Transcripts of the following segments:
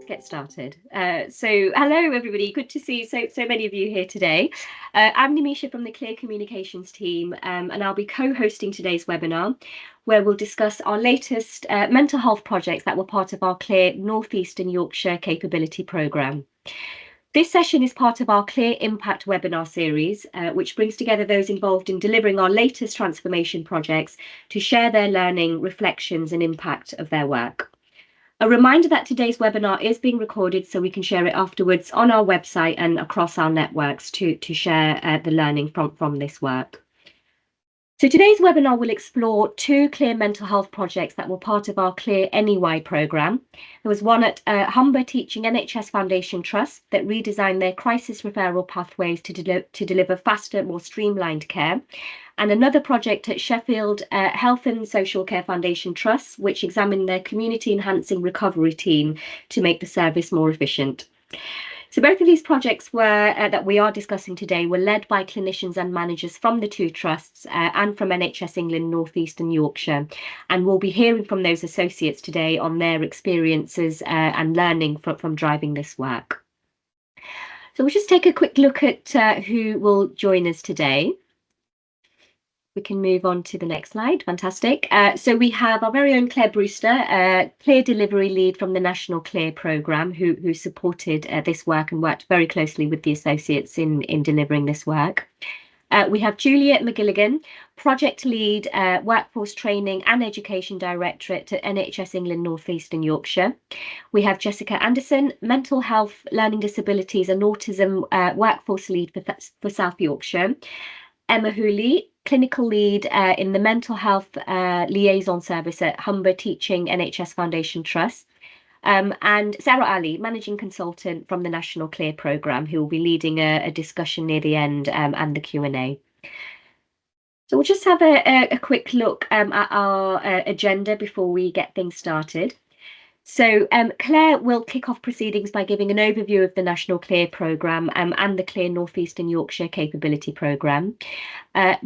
Get started. So hello everybody, good to see so many of you here today. I'm Nimisha from the CLEAR Communications team, and I'll be co-hosting today's webinar where we'll discuss our latest mental health projects that were part of our CLEAR North East and Yorkshire capability programme. This session is part of our CLEAR Impact webinar series, which brings together those involved in delivering our latest transformation projects to share their learning, reflections and impact of their work. A reminder that today's webinar is being recorded so we can share it afterwards on our website and across our networks to share the learning from this work. So today's webinar will explore two CLEAR mental health projects that were part of our CLEAR Anyway programme. There was one at Humber Teaching NHS Foundation Trust that redesigned their crisis referral pathways to deliver faster, more streamlined care. And another project at Sheffield Health and Social Care Foundation Trust, which examined their community enhancing recovery team to make the service more efficient. So both of these projects that we are discussing today were led by clinicians and managers from the two trusts and from NHS England, North East and Yorkshire. And we'll be hearing from those associates today on their experiences and learning from driving this work. So we'll just take a quick look at who will join us today. We can move on to the next slide. Fantastic. So we have our very own Claire Brewster, CLEAR delivery lead from the National CLEAR Progamme, who supported this work and worked very closely with the associates in delivering this work. We have Juliet McGilligan, project lead, workforce training and education directorate at NHS England, North East and Yorkshire. We have Jessica Anderson, mental health, learning disabilities and autism workforce lead for South Yorkshire. Emma Hooley, clinical lead in the mental health liaison service at Humber Teaching NHS Foundation Trust. And Sarah Ali, managing consultant from the National CLEAR Progamme, who will be leading a discussion near the end and the Q&A. So we'll just have a quick look at our agenda before we get things started. So Claire will kick off proceedings by giving an overview of the National CLEAR Progamme and the CLEAR North East and Yorkshire Capability Programme.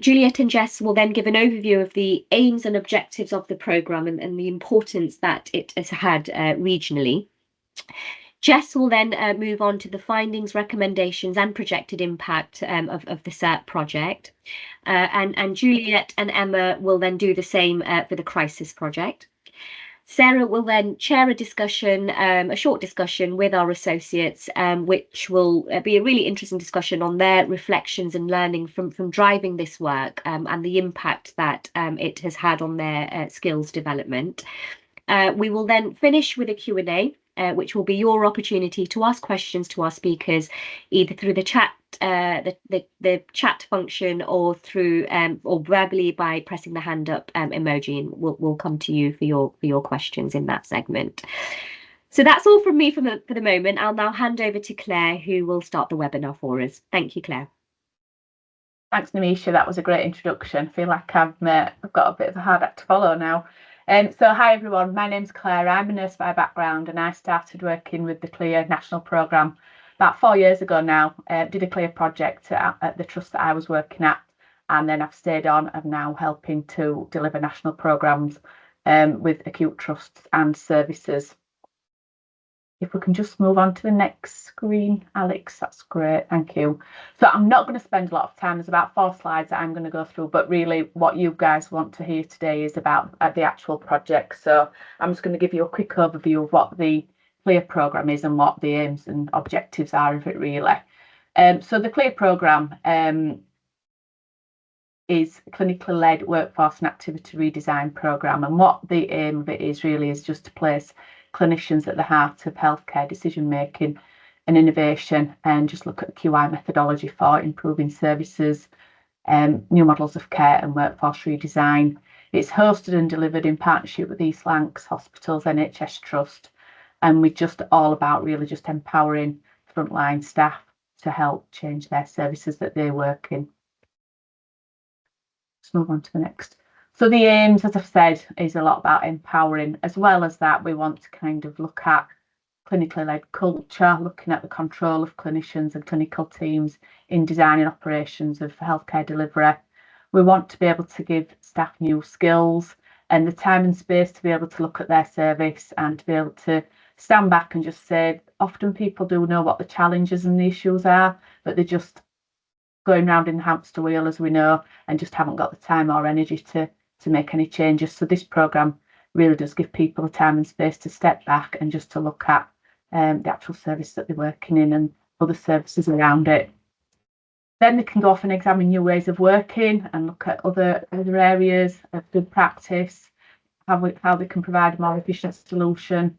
Juliet and Jess will then give an overview of the aims and objectives of the programme and the importance that it has had regionally. Jess will then move on to the findings, recommendations and projected impact of the CERT project. And Juliet and Emma will then do the same for the crisis project. Sarah will then chair a discussion, a short discussion with our associates, which will be a really interesting discussion on their reflections and learning from driving this work and the impact that it has had on their skills development. We will then finish with a Q&A, which will be your opportunity to ask questions to our speakers, either through the chat, the chat function, or through or verbally by pressing the hand up emoji, and we'll come to you for your questions in that segment. So that's all from me for the moment. I'll now hand over to Claire, who will start the webinar for us. Thank you, Claire. Thanks, Nimisha. That was a great introduction. I feel like I've got a bit of a hard act to follow now. So hi everyone, my name's Claire. I'm a nurse by background and I started working with the CLEAR National Programme about 4 years ago now. Did a CLEAR project at the trust that I was working at, and then I've stayed on and now helping to deliver national programmes with acute trusts and services. If we can just move on to the next screen, Alex, that's great, thank you. So I'm not going to spend a lot of time, there's about 4 slides that I'm going to go through, but really what you guys want to hear today is about the actual project. So I'm just going to give you a quick overview of what the CLEAR programme is and what the aims and objectives are of it really. So the CLEAR programme is a clinically led workforce and activity redesign programme, and what the aim of it is really is just to place clinicians at the heart of healthcare decision making and innovation, and just look at the QI methodology for improving services, new models of care and workforce redesign. It's hosted and delivered in partnership with East Lancs Hospitals NHS Trust, and we're just all about really just empowering frontline staff to help change their services that they work in. Let's move on to the next. So the aims, as I've said, is a lot about empowering. As well as that, we want to kind of look at clinically led culture, looking at the control of clinicians and clinical teams in designing operations of healthcare delivery. We want to be able to give staff new skills and the time and space to be able to look at their service and to be able to stand back and just say, often people do know what the challenges and the issues are, but they're just going round in the hamster wheel, as we know, and just haven't got the time or energy to make any changes. So this programme really does give people the time and space to step back and just to look at the actual service that they're working in and other services around it. Then they can go off and examine new ways of working and look at other areas of good practice, how they can provide a more efficient solution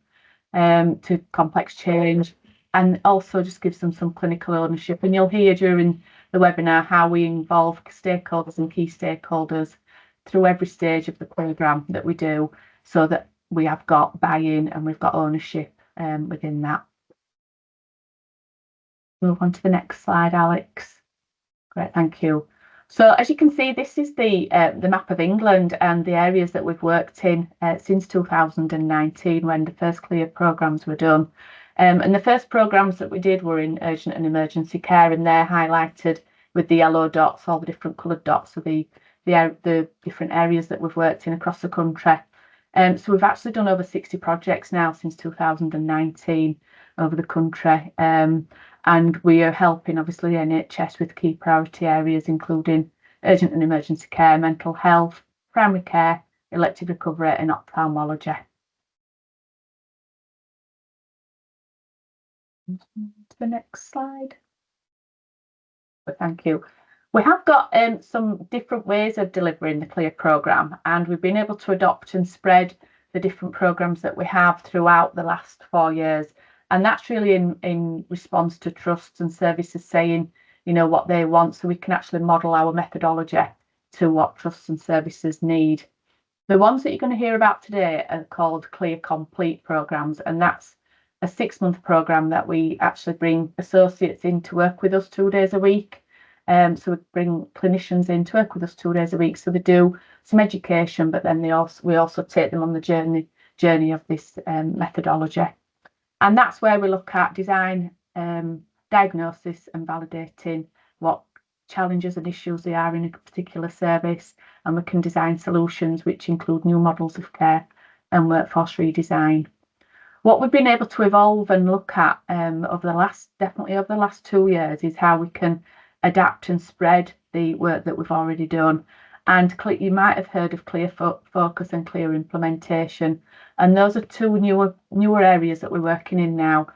to complex change, and also just gives them some clinical ownership. And you'll hear during the webinar how we involve stakeholders and key stakeholders through every stage of the programme that we do, so that we have got buy-in and we've got ownership within that. Move on to the next slide, Alex. Great, thank you. So as you can see, this is the map of England and the areas that we've worked in since 2019, when the first CLEAR programmes were done. And the first programmes that we did were in urgent and emergency care, and they're highlighted with the yellow dots, all the different coloured dots of the different areas that we've worked in across the country. So we've actually done over 60 projects now since 2019 over the country. And we are helping, obviously, NHS with key priority areas, including urgent and emergency care, mental health, primary care, elective recovery and ophthalmology. To the next slide. Thank you. We have got some different ways of delivering the CLEAR programme, and we've been able to adopt and spread the different programmes that we have throughout the last 4 years. And that's really in response to trusts and services saying, you know, what they want, so we can actually model our methodology to what trusts and services need. The ones that you're going to hear about today are called CLEAR Complete programmes, and that's a 6-month programme that we actually bring associates in to work with us 2 days a week. So we bring clinicians in to work with us 2 days a week. So they do some education, but then we also take them on the journey of this methodology. And that's where we look at design, diagnosis and validating what challenges and issues there are in a particular service. And we can design solutions which include new models of care and workforce redesign. What we've been able to evolve and look at over the last 2 years is how we can adapt and spread the work that we've already done. And you might have heard of CLEAR Focus and CLEAR Implementation, and those are two newer areas that we're working in now.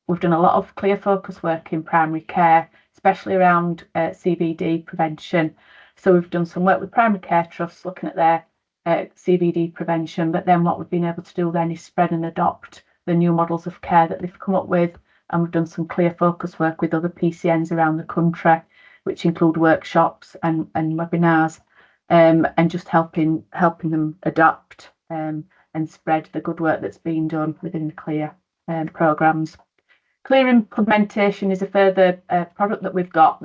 We've done a lot of CLEAR Focus work in primary care, especially around CVD prevention. So we've done some work with primary care trusts looking at their CVD prevention, but then what we've been able to do then is spread and adopt the new models of care that they've come up with. And we've done some CLEAR Focus work with other PCNs around the country, which include workshops and webinars, and just helping them adapt and spread the good work that's been done within the CLEAR programmes. CLEAR Implementation is a further product that we've got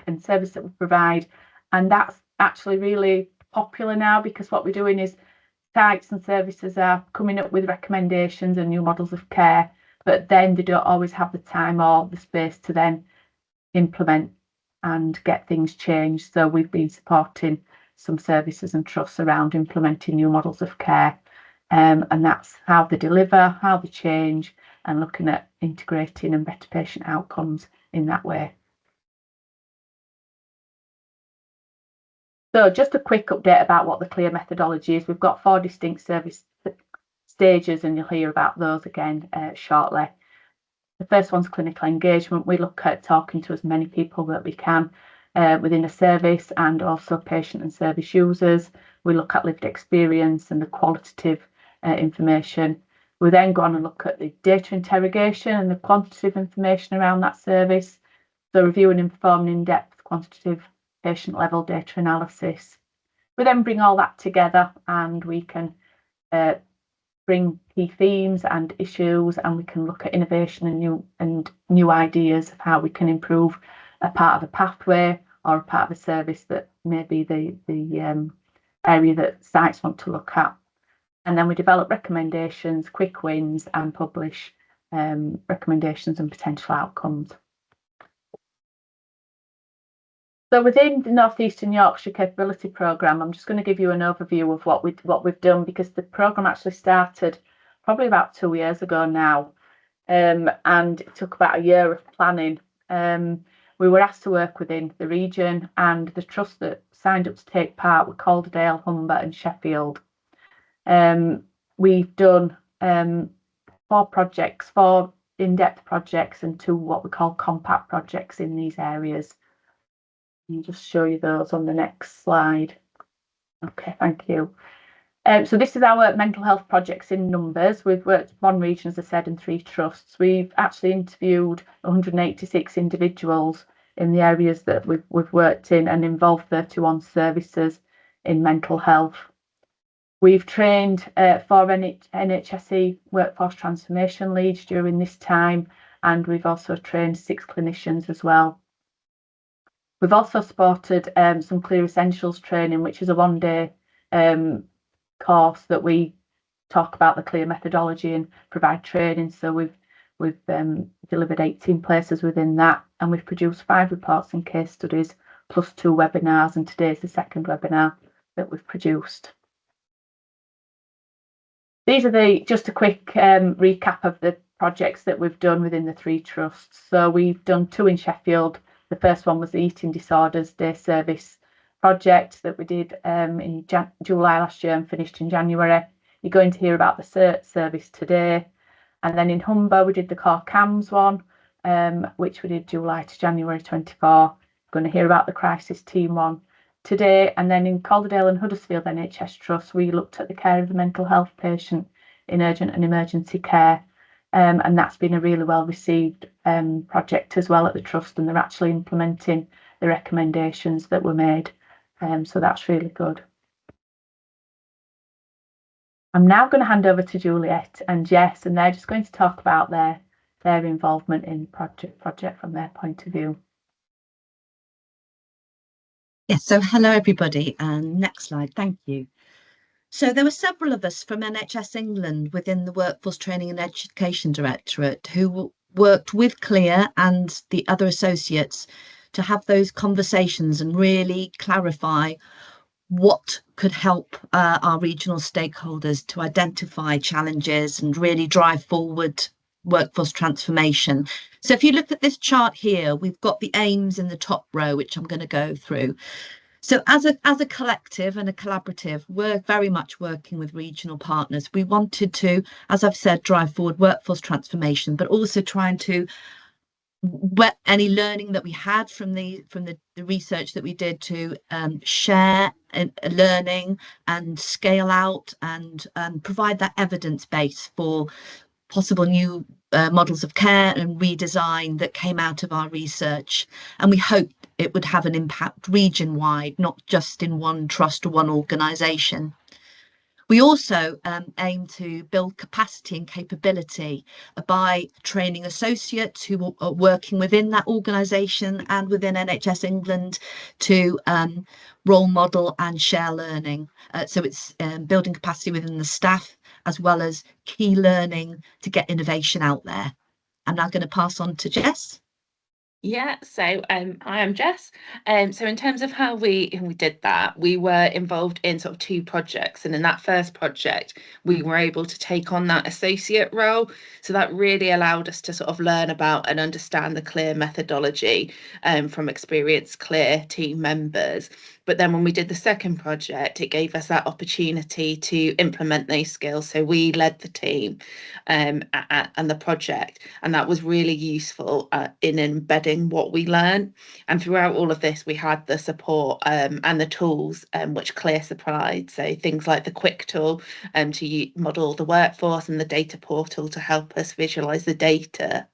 and service that we provide, and that's actually really popular now, because what we're doing is sites and services are coming up with recommendations and new models of care, but then they don't always have the time or the space to then implement and get things changed. So we've been supporting some services and trusts around implementing new models of care, and that's how they deliver, how they change, and looking at integrating and better patient outcomes in that way. So just a quick update about what the CLEAR methodology is. We've got 4 distinct service stages, and you'll hear about those again shortly. The first one's clinical engagement. We look at talking to as many people that we can within a service, and also patient and service users. We look at lived experience and the qualitative information. We then go on and look at the data interrogation and the quantitative information around that service. So review and inform in-depth quantitative patient level data analysis. We then bring all that together, and we can bring key themes and issues, and we can look at innovation and new ideas of how we can improve a part of a pathway or a part of a service that may be the area that sites want to look at. And then we develop recommendations, quick wins, and publish recommendations and potential outcomes. So within the East and Yorkshire Capability Programme, I'm just going to give you an overview of what we've done, because the programme actually started probably about 2 years ago now. and it took about a year of planning. We were asked to work within the region, and the trust that signed up to take part were Calderdale, Humber and Sheffield. We've done 4 projects, 4 in-depth projects and 2 what we call compact projects in these areas. I'll just show you those on the next slide. Okay, thank you. So this is our mental health projects in numbers. We've worked 1 region, as I said, and 3 trusts. We've actually interviewed 186 individuals in the areas that we've worked in and involved 31 services in mental health. We've trained 4 NHSE workforce transformation leads during this time, and we've also trained 6 clinicians as well. We've also supported some CLEAR Essentials training, which is a 1-day course that we talk about the CLEAR methodology and provide training. So we've delivered 18 places within that, and we've produced 5 reports and case studies plus 2 webinars, and today's the 2nd webinar that we've produced. These are just a quick recap of the projects that we've done within the 3 trusts. So we've done 2 in Sheffield. The first one was the Eating Disorders Day Service project that we did in July last year and finished in January. You're going to hear about the CERT service today. And then in Humber, we did the Core CAMS one, which we did July to January 24. You're going to hear about the Crisis Team one today. And then in Calderdale and Huddersfield NHS Trust, we looked at the care of the mental health patient in urgent and emergency care. And that's been a really well received project as well at the trust, and they're actually implementing the recommendations that were made. So that's really good. I'm now going to hand over to Juliet and Jess, and they're just going to talk about their involvement in project from their point of view. Yes, so hello everybody, and next slide, thank you. So there were several of us from NHS England within the Workforce Training and Education Directorate who worked with CLEAR and the other associates to have those conversations and really clarify what could help our regional stakeholders to identify challenges and really drive forward workforce transformation. So if you look at this chart here, we've got the aims in the top row, which I'm going to go through. So as a collective and a collaborative, we're very much working with regional partners. We wanted to, as I've said, drive forward workforce transformation, but also trying to any learning that we had from the research that we did to share learning and scale out and provide that evidence base for possible new models of care and redesign that came out of our research. And we hoped it would have an impact region-wide, not just in one trust or one organisation. We also aim to build capacity and capability by training associates who are working within that organisation and within NHS England to role model and share learning. So it's building capacity within the staff as well as key learning to get innovation out there. I'm now going to pass on to Jess. Yeah, so I am Jess. So in terms of how we did that, we were involved in sort of 2 projects, and in that first project we were able to take on that associate role. So that really allowed us to sort of learn about and understand the CLEAR methodology from experienced CLEAR team members. But then when we did the second project, it gave us that opportunity to implement those skills. So we led the team and the project, and that was really useful in embedding what we learned. And throughout all of this, we had the support and the tools which CLEAR supplied. So things like the Quick tool to model the workforce, and the data portal to help us visualize the data.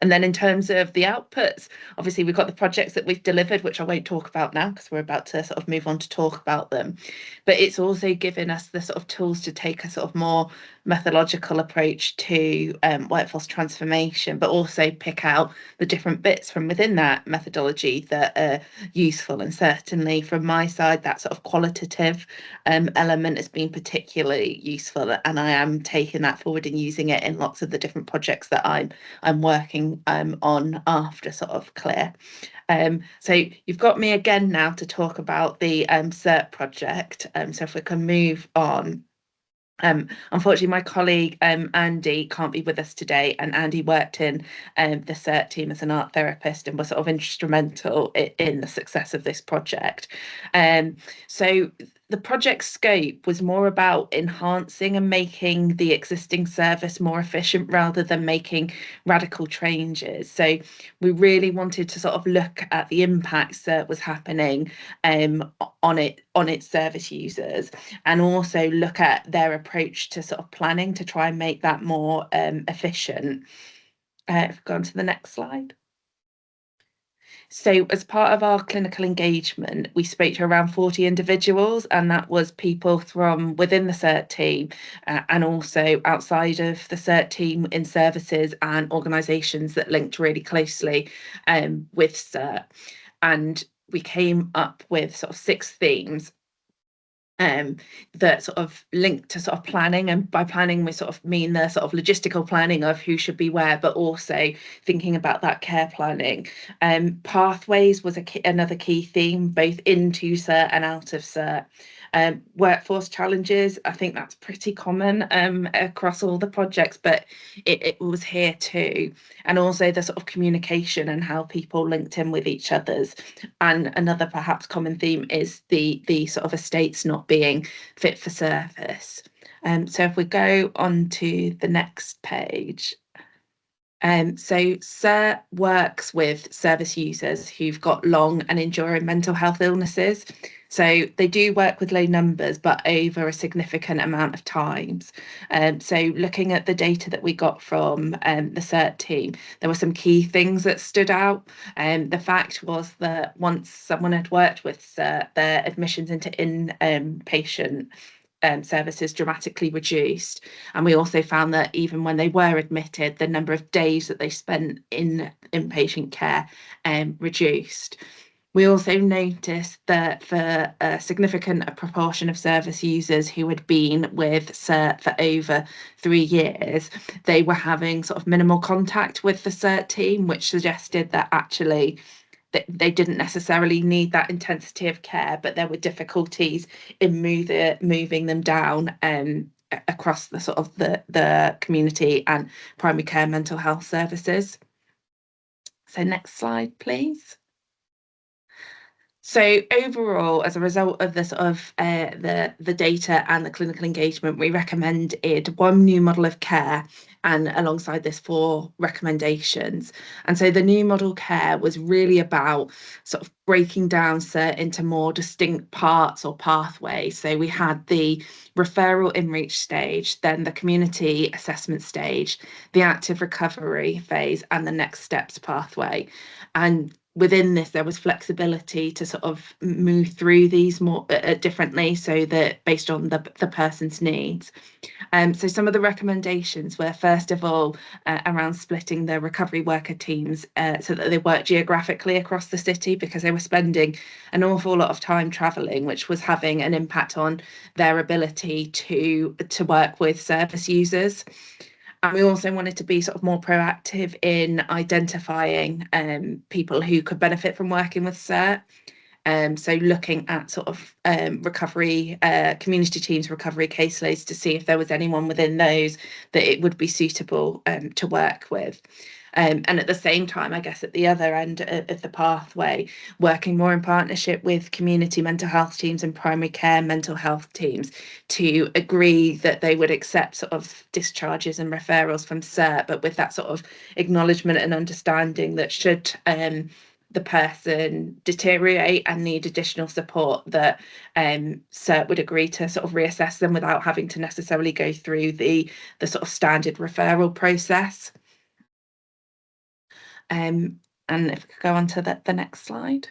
And then in terms of the outputs, obviously we've got the projects that we've delivered, which I won't talk about now because we're about to sort of move on to talk about them. But it's also given us the sort of tools to take a sort of more methodological approach to workforce transformation, but also pick out the different bits from within that methodology that are useful. And certainly from my side, that sort of qualitative element has been particularly useful, and I am taking that forward and using it in lots of the different projects that I'm working on after sort of CLEAR. So you've got me again now to talk about the CERT project. So if we can move on. Unfortunately, my colleague Andy can't be with us today, and Andy worked in the CERT team as an art therapist and was sort of instrumental in the success of this project. So the project scope was more about enhancing and making the existing service more efficient rather than making radical changes. So we really wanted to sort of look at the impacts that was happening on its service users, and also look at their approach to sort of planning to try and make that more efficient. If we go on to the next slide. So as part of our clinical engagement, we spoke to around 40 individuals, and that was people from within the CERT team and also outside of the CERT team in services and organisations that linked really closely with CERT. And we came up with sort of 6 themes that sort of linked to sort of planning, and by planning we sort of mean the sort of logistical planning of who should be where, but also thinking about that care planning. Pathways was another key theme, both into CERT and out of CERT. Workforce challenges, I think that's pretty common across all the projects, but it was here too. And also the sort of communication and how people linked in with each other's. And another perhaps common theme is the sort of estates not being fit for service. So if we go on to the next page. So CERT works with service users who've got long and enduring mental health illnesses. So they do work with low numbers, but over a significant amount of times. So looking at the data that we got from the CERT team, there were some key things that stood out. The fact was that once someone had worked with CERT, their admissions into inpatient services dramatically reduced. And we also found that even when they were admitted, the number of days that they spent in inpatient care reduced. We also noticed that for a significant proportion of service users who had been with CERT for over 3 years, they were having sort of minimal contact with the CERT team, which suggested that actually they didn't necessarily need that intensity of care, but there were difficulties in moving them down across the sort of the community and primary care mental health services. So next slide, please. So overall, as a result of the sort of the data and the clinical engagement, we recommended 1 new model of care, and alongside this 4 recommendations. And so the new model care was really about sort of breaking down CERT into more distinct parts or pathways. So we had the referral in reach stage, then the community assessment stage, the active recovery phase, and the next steps pathway. And within this, there was flexibility to sort of move through these more differently, so that based on the person's needs. So some of the recommendations were, first of all, around splitting the recovery worker teams so that they work geographically across the city, because they were spending an awful lot of time travelling, which was having an impact on their ability to work with service users. And we also wanted to be sort of more proactive in identifying people who could benefit from working with CERT. So looking at sort of recovery, community teams, recovery caseloads to see if there was anyone within those that it would be suitable to work with. And at the same time, I guess at the other end of the pathway, working more in partnership with community mental health teams and primary care mental health teams to agree that they would accept sort of discharges and referrals from CERT, but with that sort of acknowledgement and understanding that should the person deteriorate and need additional support, that CERT would agree to sort of reassess them without having to necessarily go through the sort of standard referral process. And if we could go on to the next slide.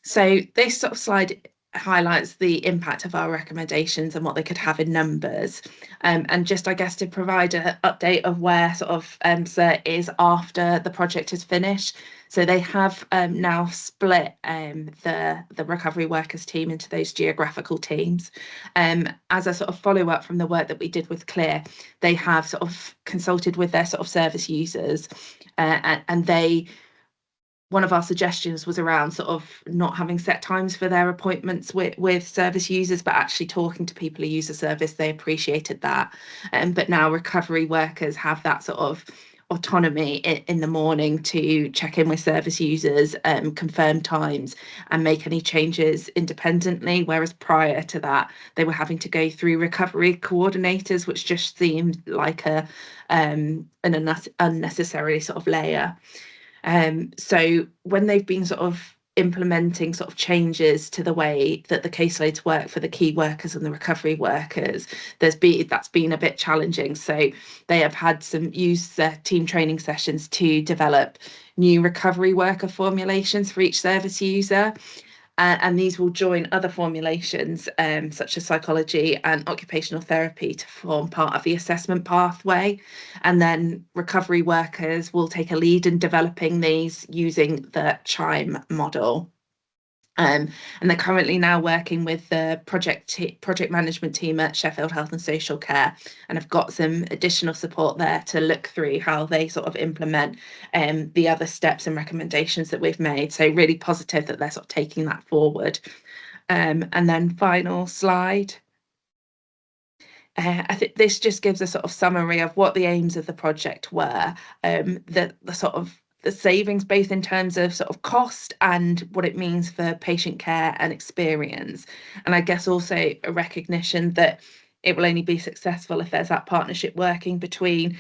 So this sort of slide highlights the impact of our recommendations and what they could have in numbers, and just, I guess, to provide an update of where sort of CERT is after the project is finished. So they have now split the recovery workers team into those geographical teams. As a sort of follow-up from the work that we did with CLEAR, they have sort of consulted with their sort of service users, and they one of our suggestions was around sort of not having set times for their appointments with service users, but actually talking to people who use the service. They appreciated that. But now recovery workers have that sort of autonomy in the morning to check in with service users, confirm times and make any changes independently, whereas prior to that they were having to go through recovery coordinators, which just seemed like an unnecessary sort of layer. So when they've been sort of implementing sort of changes to the way that the caseloads work for the key workers and the recovery workers, that's been a bit challenging. So they have had some team training sessions to develop new recovery worker formulations for each service user. And these will join other formulations such as psychology and occupational therapy to form part of the assessment pathway. And then recovery workers will take a lead in developing these using the CHIME model. And they're currently now working with the project management team at Sheffield Health and Social Care, and have got some additional support there to look through how they sort of implement the other steps and recommendations that we've made. So really positive that they're sort of taking that forward. And then final slide. I think this just gives a sort of summary of what the aims of the project were, the sort of the savings, both in terms of sort of cost and what it means for patient care and experience. And I guess also a recognition that it will only be successful if there's that partnership working between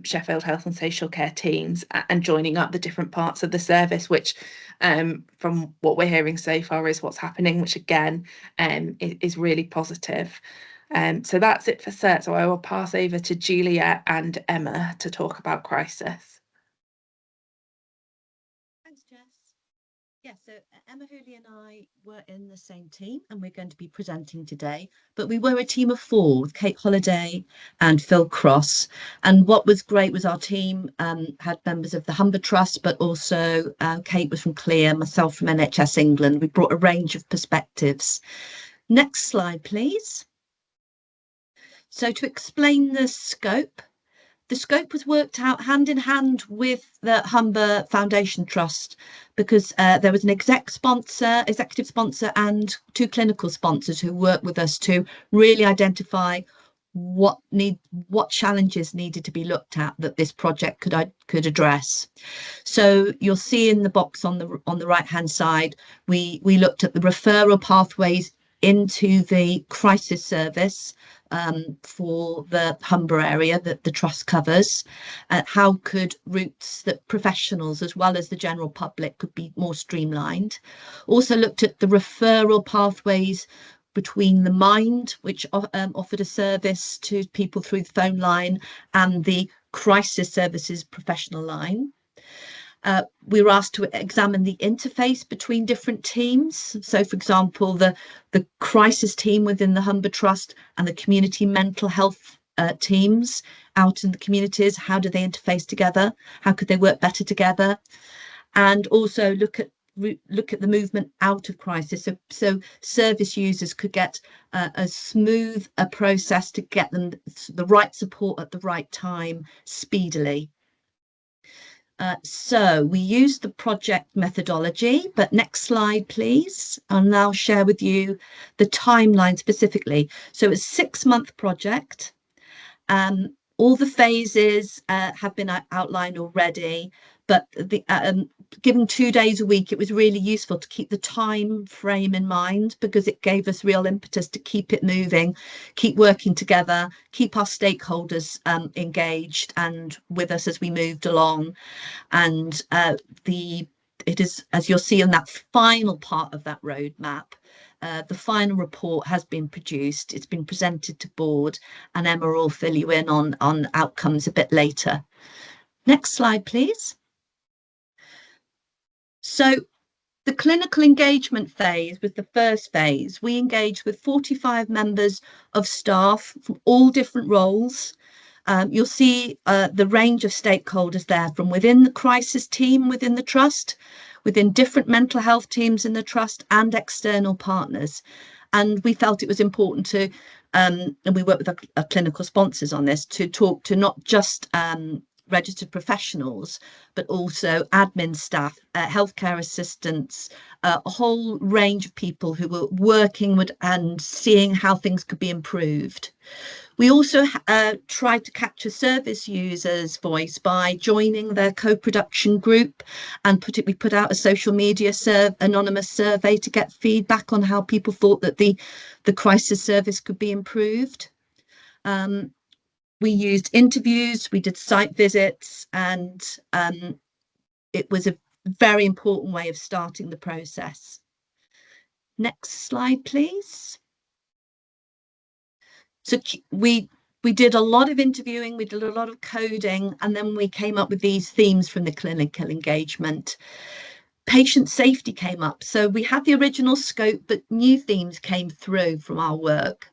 Sheffield Health and Social Care teams and joining up the different parts of the service, which from what we're hearing so far is what's happening, which again is really positive. So that's it for CERT. So I will pass over to Julia and Emma to talk about crisis. Thanks, Jess. Yeah, so Emma Hooley and I were in the same team, and we're going to be presenting today. But we were a team of 4 with Kate Holliday and Phil Cross. And what was great was our team had members of the Humber Trust, but also Kate was from CLEAR, myself from NHS England. We brought a range of perspectives. Next slide, please. So to explain the scope was worked out hand in hand with the Humber Foundation Trust, because there was an executive sponsor and 2 clinical sponsors who worked with us to really identify what challenges needed to be looked at that this project could address. So you'll see in the box on the right hand side, we looked at the referral pathways into the crisis service for the Humber area that the trust covers. How could routes that professionals as well as the general public could be more streamlined. Also looked at the referral pathways between the Mind, which offered a service to people through the phone line, and the crisis services professional line. We were asked to examine the interface between different teams. So, for example, the crisis team within the Humber Trust and the community mental health teams out in the communities, how do they interface together? How could they work better together? And also look at the movement out of crisis. So service users could get a smooth process to get them the right support at the right time speedily. So we used the project methodology, but next slide, please. I'll now share with you the timeline specifically. So it's a 6-month project. All the phases have been outlined already, but given 2 days a week, it was really useful to keep the time frame in mind, because it gave us real impetus to keep it moving, keep working together, keep our stakeholders engaged and with us as we moved along. And it is, as you'll see in that final part of that roadmap, the final report has been produced. It's been presented to board, and Emma will fill you in on outcomes a bit later. Next slide, please. So the clinical engagement phase was the first phase. We engaged with 45 members of staff from all different roles. You'll see the range of stakeholders there, from within the crisis team within the trust, within different mental health teams in the trust, and external partners. And we felt it was important to, and we work with our clinical sponsors on this, to talk to not just registered professionals, but also admin staff, healthcare assistants, a whole range of people who were working with and seeing how things could be improved. We also tried to capture service users' voice by joining their co-production group, and we put out a social media anonymous survey to get feedback on how people thought that the crisis service could be improved. We used interviews, we did site visits, and it was a very important way of starting the process. Next slide, please. So we did a lot of interviewing, we did a lot of coding, and then we came up with these themes from the clinical engagement. Patient safety came up. So we had the original scope, but new themes came through from our work.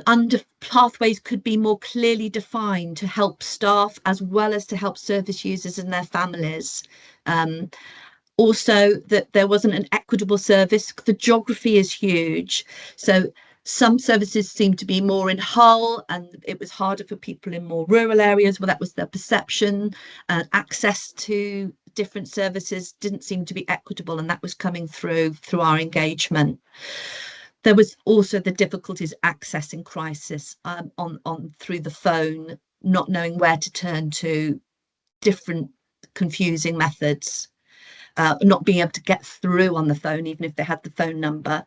Under pathways could be more clearly defined to help staff as well as to help service users and their families. Also, that there wasn't an equitable service. The geography is huge. So some services seem to be more in Hull, and it was harder for people in more rural areas. Well, that was their perception. Access to different services didn't seem to be equitable, and that was coming through our engagement. There was also the difficulties accessing crisis through the phone, not knowing where to turn to, different confusing methods, not being able to get through on the phone, even if they had the phone number.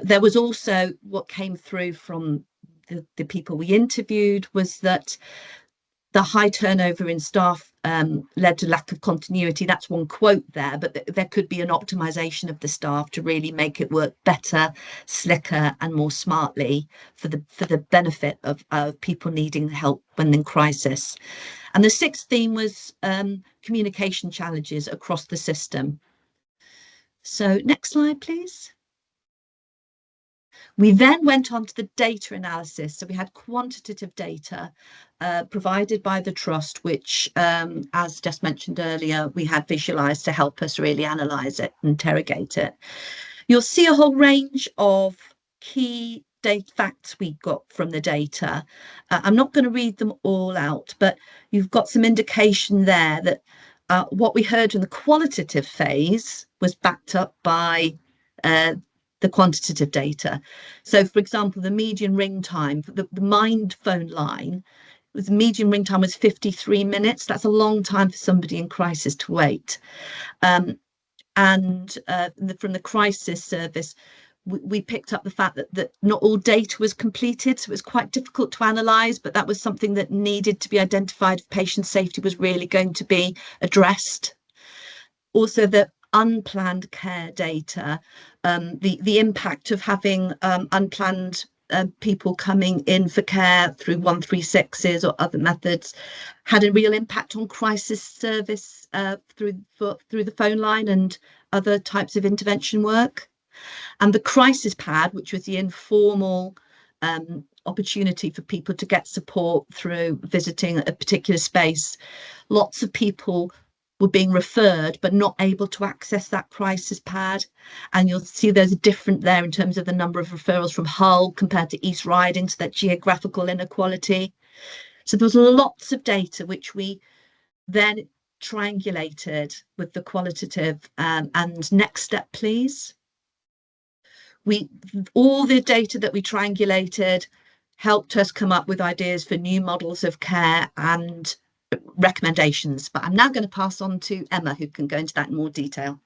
There was also what came through from the people we interviewed was that the high turnover in staff led to lack of continuity. That's one quote there, but there could be an optimization of the staff to really make it work better, slicker, and more smartly for the benefit of people needing help when in crisis. And the sixth theme was communication challenges across the system. So next slide, please. We then went on to the data analysis. So we had quantitative data provided by the Trust, which, as just mentioned earlier, we had visualised to help us really analyse it, interrogate it. You'll see a whole range of key data facts we got from the data. I'm not going to read them all out, but you've got some indication there that what we heard in the qualitative phase was backed up by the quantitative data. So, for example, the median ring time, the Mind phone line, the median ring time was 53 minutes. That's a long time for somebody in crisis to wait. And from the crisis service, we picked up the fact that not all data was completed, so it was quite difficult to analyse, but that was something that needed to be identified if patient safety was really going to be addressed. Also, the unplanned care data, the impact of having unplanned people coming in for care through 136s or other methods had a real impact on crisis service through the phone line and other types of intervention work. And the crisis pad, which was the informal opportunity for people to get support through visiting a particular space. Lots of people were being referred but not able to access that crisis pad, and you'll see there's a difference there in terms of the number of referrals from Hull compared to East Riding, so that geographical inequality. So there was lots of data which we then triangulated with the qualitative. And next step, please. All the data that we triangulated helped us come up with ideas for new models of care and recommendations, but I'm now going to pass on to Emma, who can go into that in more detail.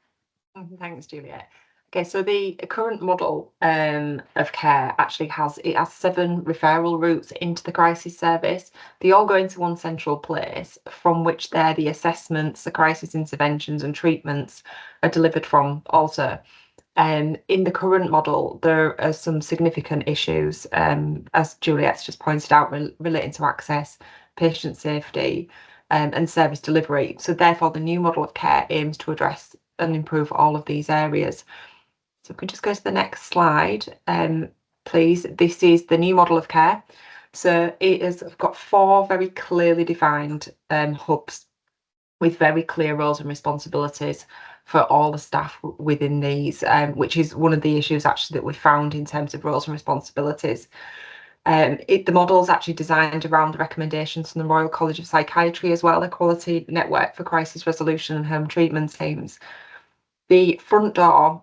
Thanks, Juliet. Okay, so the current model of care actually has 7 referral routes into the crisis service. They all go into one central place from which the assessments, the crisis interventions and treatments are delivered from also. In the current model, there are some significant issues, as Juliet's just pointed out, relating to access, patient safety, and service delivery. So therefore, the new model of care aims to address and improve all of these areas. So we can just go to the next slide, please. This is the new model of care. So it has got 4 very clearly defined hubs with very clear roles and responsibilities for all the staff within these, which is one of the issues actually that we found in terms of roles and responsibilities. The model is actually designed around the recommendations from the Royal College of Psychiatry as well, a quality network for crisis resolution and home treatment teams. The front door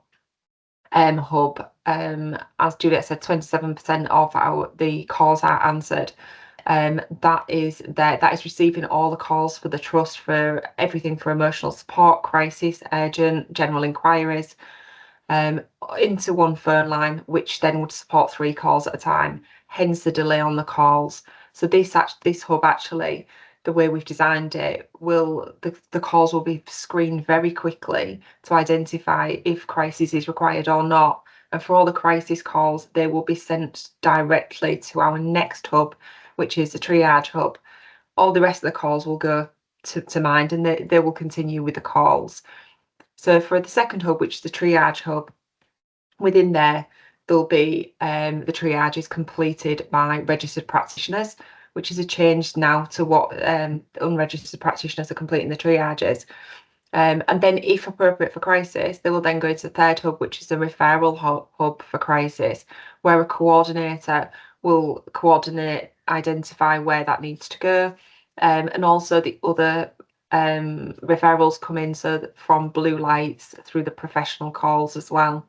hub, as Juliet said, 27% of the calls are answered. That is receiving all the calls for the trust for everything for emotional support, crisis, urgent, general inquiries, into one phone line, which then would support 3 calls at a time, hence the delay on the calls. So this hub, actually, the way we've designed it, the calls will be screened very quickly to identify if crisis is required or not. And for all the crisis calls, they will be sent directly to our next hub, which is the triage hub. All the rest of the calls will go to Mind, and they will continue with the calls. So for the second hub, which is the triage hub, within there'll be the triage is completed by registered practitioners, which is a change now to what unregistered practitioners are completing the triages. And then, if appropriate for crisis, they will then go to the third hub, which is the referral hub for crisis, where a coordinator will coordinate, identify where that needs to go, and also the other referrals come in, so from blue lights through the professional calls as well.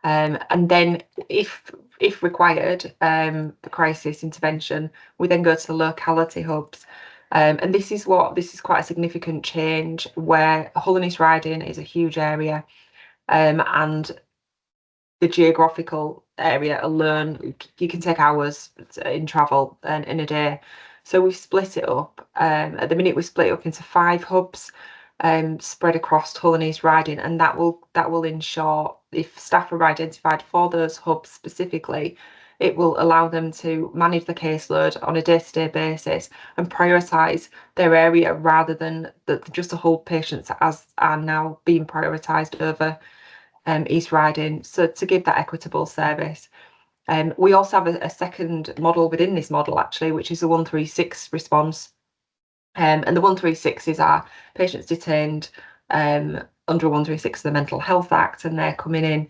And then, if required, the crisis intervention, we then go to the locality hubs. And this is quite a significant change, where Hull and East Riding is a huge area, and the geographical area alone, you can take hours in travel and in a day. So we've split it up. At the minute, we split it up into 5 hubs, spread across Hull and East Riding, and that will ensure, if staff are identified for those hubs specifically, it will allow them to manage the caseload on a day-to-day basis and prioritise their area, rather than just the Hull patients as are now being prioritised over East Riding, so to give that equitable service. We also have a second model within this model, actually, which is a 136 response. And the 136 is our patients detained under 136 of the Mental Health Act, and they're coming in.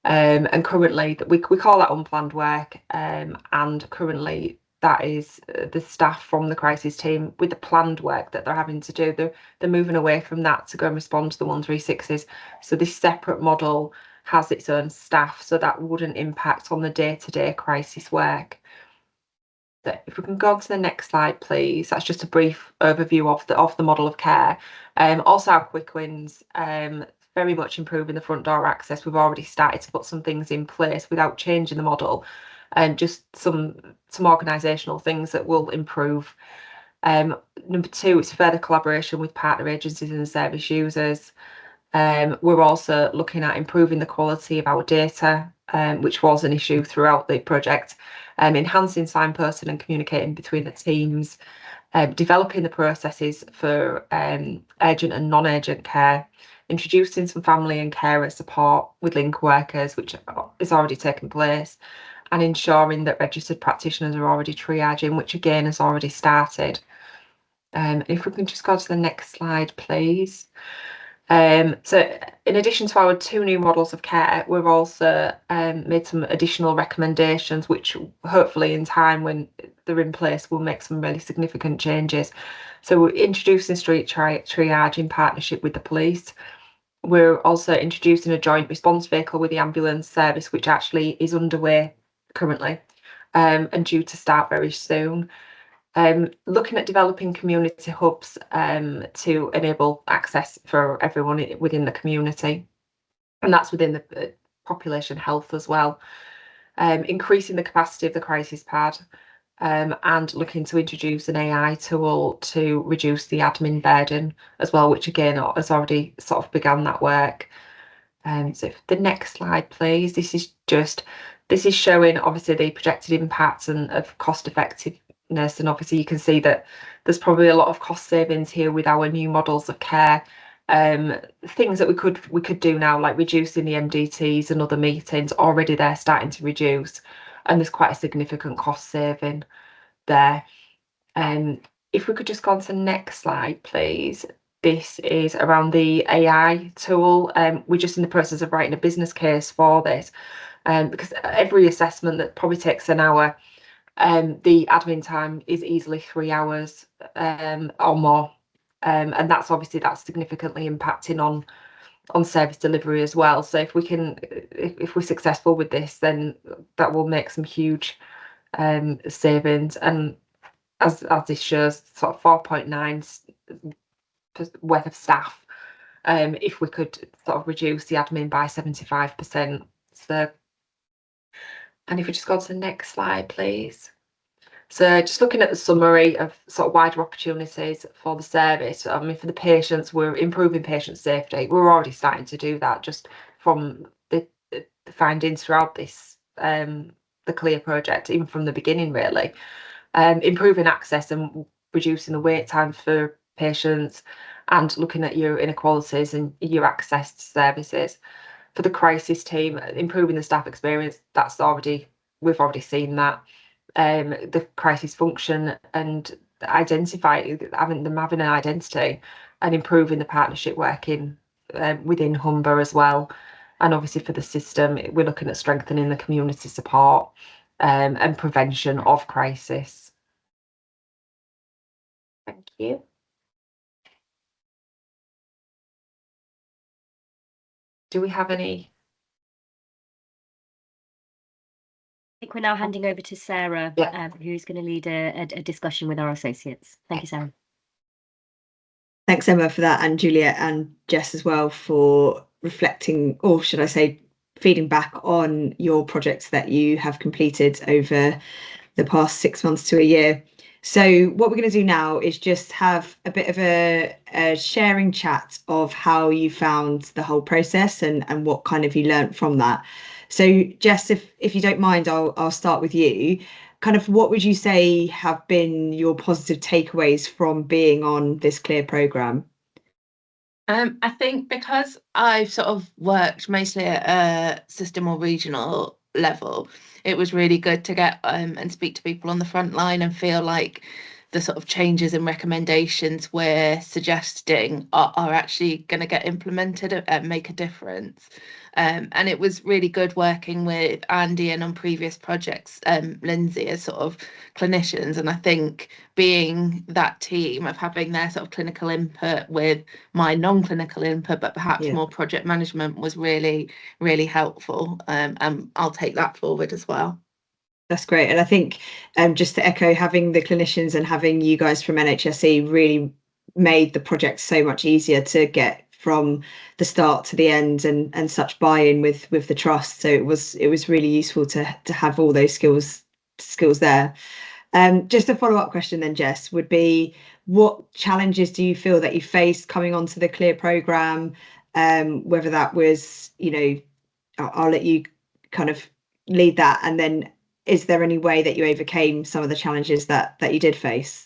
And currently, we call that unplanned work, and currently that is the staff from the crisis team with the planned work that they're having to do. They're moving away from that to go and respond to the 136s. So this separate model has its own staff, so that wouldn't impact on the day-to-day crisis work. So if we can go on to the next slide, please. That's just a brief overview of the model of care. Also, our quick wins, very much improving the front door access. We've already started to put some things in place without changing the model, and just some organisational things that will improve. Number 2, it's further collaboration with partner agencies and service users. We're also looking at improving the quality of our data, which was an issue throughout the project, enhancing signposting and communicating between the teams, developing the processes for urgent and non-urgent care, introducing some family and carer support with link workers, which is already taking place, and ensuring that registered practitioners are already triaging, which again has already started. If we can just go to the next slide, please. So in addition to our 2 new models of care, we've also made some additional recommendations, which hopefully in time, when they're in place, will make some really significant changes. So we're introducing street triage in partnership with the police. We're also introducing a joint response vehicle with the ambulance service, which actually is underway currently, and due to start very soon. Looking at developing community hubs to enable access for everyone within the community, and that's within the population health as well. Increasing the capacity of the crisis pad, and looking to introduce an AI tool to reduce the admin burden as well, which again has already sort of begun that work. So the next slide, please. This is showing obviously the projected impacts and of cost effectiveness, and obviously you can see that there's probably a lot of cost savings here with our new models of care. Things that we could do now, like reducing the MDTs and other meetings, already they're starting to reduce, and there's quite a significant cost saving there. If we could just go on to the next slide, please. This is around the AI tool. We're just in the process of writing a business case for this, because every assessment that probably takes an hour, the admin time is easily 3 hours or more, and that's significantly impacting on service delivery as well. So if we're successful with this, then that will make some huge savings. And as this shows, sort of 4.9 worth of staff, if we could sort of reduce the admin by 75%. So, and if we just go to the next slide, please. So just looking at the summary of sort of wider opportunities for the service, I mean, for the patients, we're improving patient safety. We're already starting to do that just from the findings throughout this, the CLEAR project, even from the beginning, really. Improving access and reducing the wait time for patients, and looking at your inequalities and your access to services. For the crisis team, improving the staff experience, we've already seen that. The crisis function and having an identity, and improving the partnership working within Humber as well. And obviously for the system, we're looking at strengthening the community support and prevention of crisis. Thank you. Do we have any? I think we're now handing over to Sarah, who's going to lead a discussion with our associates. Thank you, Sarah. Thanks, Emma, for that, and Juliet and Jess as well for reflecting, or should I say, feeding back on your projects that you have completed over the past 6 months to a year. So what we're going to do now is just have a bit of a sharing chat of how you found the whole process and what kind of you learnt from that. So Jess, if you don't mind, I'll start with you. Kind of what would you say have been your positive takeaways from being on this CLEAR programme? I think because I've sort of worked mostly at a system or regional level, it was really good to get and speak to people on the front line and feel like the sort of changes and recommendations we're suggesting are actually going to get implemented and make a difference. And it was really good working with Andy and on previous projects, Lindsay, as sort of clinicians. And I think being that team of having their sort of clinical input with my non-clinical input, but perhaps more project management, was really, really helpful. And I'll take that forward as well. That's great. And I think just to echo, having the clinicians and having you guys from NHSE really made the project so much easier to get from the start to the end, and such buy-in with the trust. So it was really useful to have all those skills there. Just a follow-up question then, Jess, would be, what challenges do you feel that you faced coming onto the CLEAR programme? Whether that was, I'll let you kind of lead that, and then is there any way that you overcame some of the challenges that you did face?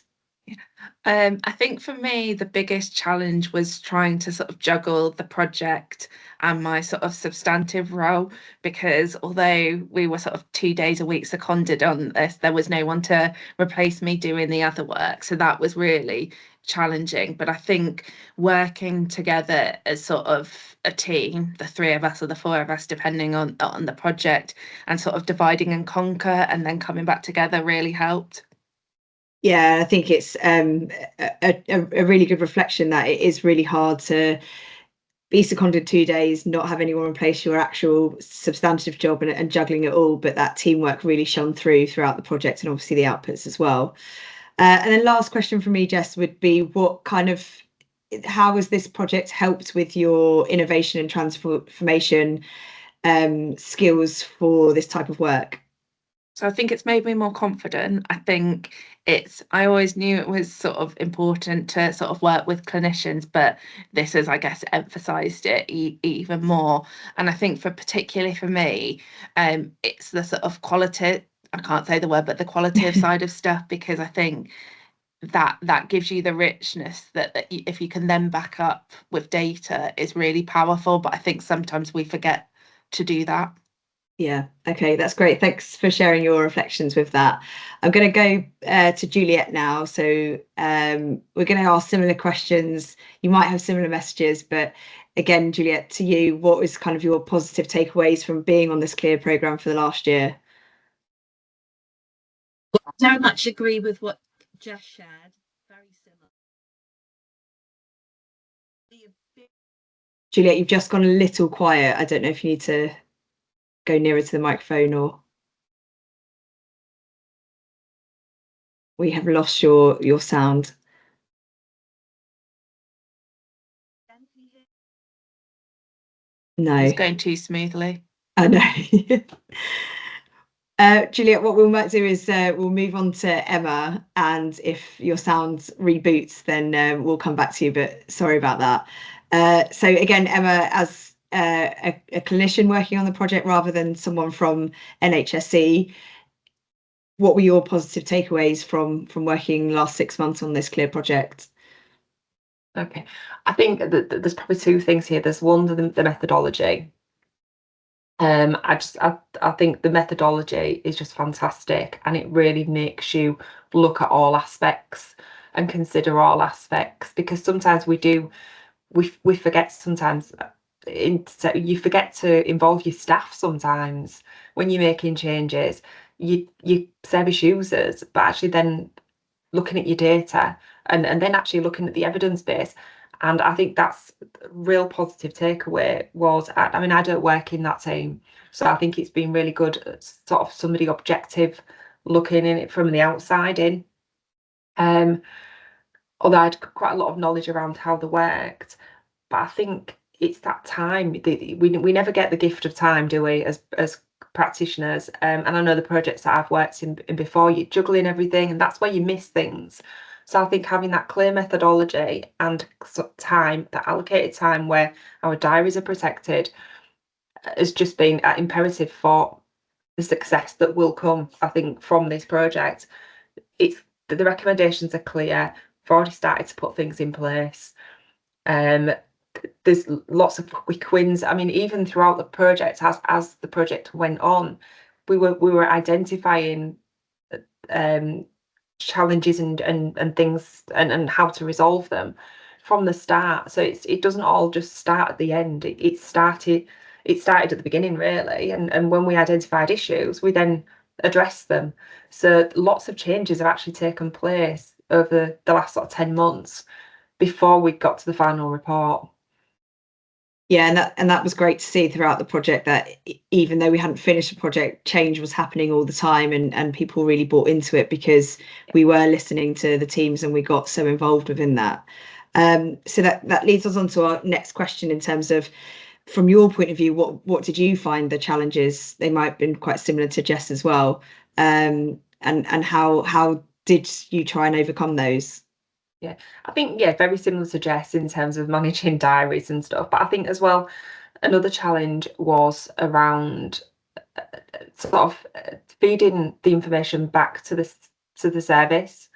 I think for me, the biggest challenge was trying to sort of juggle the project and my sort of substantive role, because although we were sort of 2 days a week seconded on this, there was no one to replace me doing the other work. So that was really challenging. But I think working together as sort of a team, the 3 of us or the 4 of us, depending on the project, and sort of dividing and conquer and then coming back together really helped. Yeah, I think it's a really good reflection that it is really hard to be seconded 2 days, not have anyone replace your actual substantive job, and juggling it all. But that teamwork really shone throughout the project, and obviously the outputs as well. And then last question from me, Jess, would be how has this project helped with your innovation and transformation skills for this type of work? So I think it's made me more confident. I think I always knew it was sort of important to sort of work with clinicians, but this has, I guess, emphasised it even more. And I think particularly for me, it's the sort of quality, I can't say the word, but the qualitative side of stuff, because I think that gives you the richness that if you can then back up with data, is really powerful. But I think sometimes we forget to do that. Yeah, okay, that's great. Thanks for sharing your reflections with that. I'm going to go to Juliet now. So we're going to ask similar questions. You might have similar messages, but again, Juliet, to you, what was kind of your positive takeaways from being on this CLEAR programme for the last year? Very much agree with what Jess shared. Very similar. Juliet, you've just gone a little quiet. I don't know if you need to go nearer to the microphone or we have lost your sound. No. It's going too smoothly. I know. Juliet, what we might do is we'll move on to Emma, and if your sound reboots, then we'll come back to you, but sorry about that. So again, Emma, as a clinician working on the project rather than someone from NHSE, what were your positive takeaways from working last 6 months on this CLEAR project? Okay, I think that there's probably two things here. There's one, the methodology. I think the methodology is just fantastic, and it really makes you look at all aspects and consider all aspects, because sometimes we forget sometimes. You forget to involve your staff sometimes when you're making changes. You service users, but actually then looking at your data and then actually looking at the evidence base. And I think that's a real positive takeaway was, I mean, I don't work in that team, so I think it's been really good, sort of somebody objective looking in it from the outside in. Although I had quite a lot of knowledge around how they worked, but I think it's that time. We never get the gift of time, do we, as practitioners? And I know the projects that I've worked in before, you're juggling everything, and that's where you miss things. So I think having that clear methodology and time, that allocated time where our diaries are protected, has just been imperative for the success that will come, I think, from this project. It's the recommendations are clear. We've already started to put things in place. There's lots of quick wins. I mean, even throughout the project, as the project went on, we were identifying challenges and things and how to resolve them from the start. So it doesn't all just start at the end. It started at the beginning, really. And when we identified issues, we then addressed them. So lots of changes have actually taken place over the last sort of 10 months before we got to the final report. Yeah, and that was great to see throughout the project, that even though we hadn't finished the project, change was happening all the time, and people really bought into it because we were listening to the teams and we got so involved within that. So that leads us on to our next question in terms of, from your point of view, what did you find the challenges? They might have been quite similar to Jess as well. And how did you try and overcome those? Yeah, I think, very similar to Jess in terms of managing diaries and stuff. But I think as well, another challenge was around sort of feeding the information back to the service,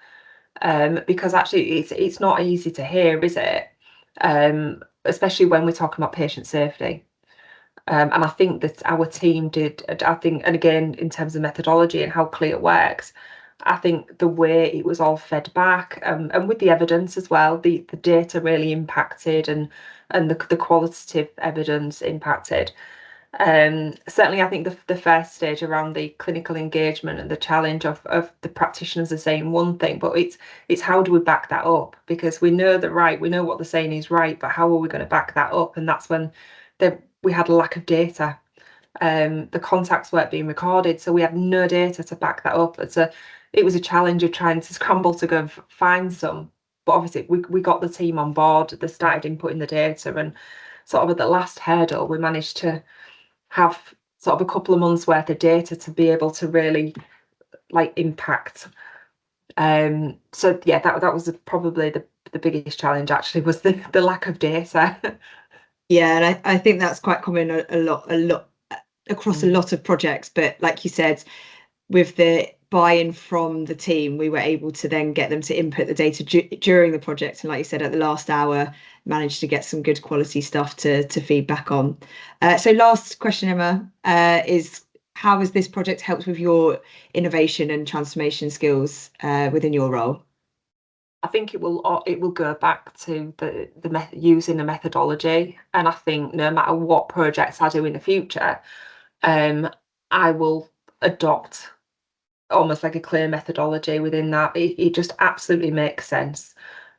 because actually it's not easy to hear, is it? Especially when we're talking about patient safety. And I think that our team did, and again, in terms of methodology and how CLEAR works, I think the way it was all fed back, and with the evidence as well, the data really impacted, and the qualitative evidence impacted. Certainly, I think the first stage around the clinical engagement and the challenge of the practitioners are saying one thing, but it's how do we back that up? Because we know we know what they're saying is right, but how are we going to back that up? And that's when we had a lack of data. The contacts weren't being recorded, so we had no data to back that up. It was a challenge of trying to scramble to go find some, but obviously we got the team on board. They started inputting the data, and sort of at the last hurdle, we managed to have sort of a couple of months worth of data to be able to really impact. So yeah, that was probably the biggest challenge, actually, was the lack of data. Yeah, and I think that's quite common a lot across a lot of projects. But like you said, with the buy-in from the team, we were able to then get them to input the data during the project, and like you said, at the last hour, managed to get some good quality stuff to feed back on. So last question, Emma, is how has this project helped with your innovation and transformation skills within your role? I think it will go back to using the methodology, and I think no matter what projects I do in the future, I will adopt almost like a clear methodology within that. It just absolutely makes sense.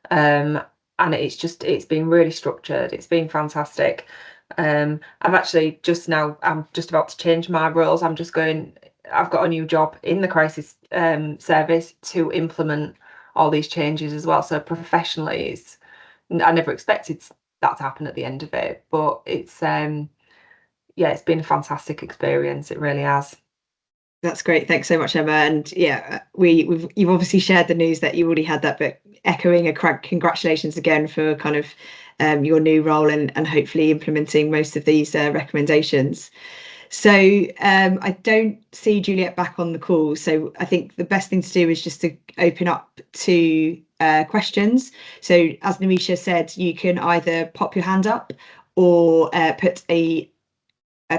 And it's been really structured. It's been fantastic. I'm actually I'm just about to change my roles. I've got a new job in the crisis service to implement all these changes as well. So professionally, I never expected that to happen at the end of it, but it's it's been a fantastic experience. It really has. That's great. Thanks so much, Emma. And yeah, you've obviously shared the news that you already had that, but echoing a congratulations again for kind of your new role and hopefully implementing most of these recommendations. So I don't see Juliet back on the call. So I think the best thing to do is just to open up to questions. So as Namisha said, you can either pop your hand up or put a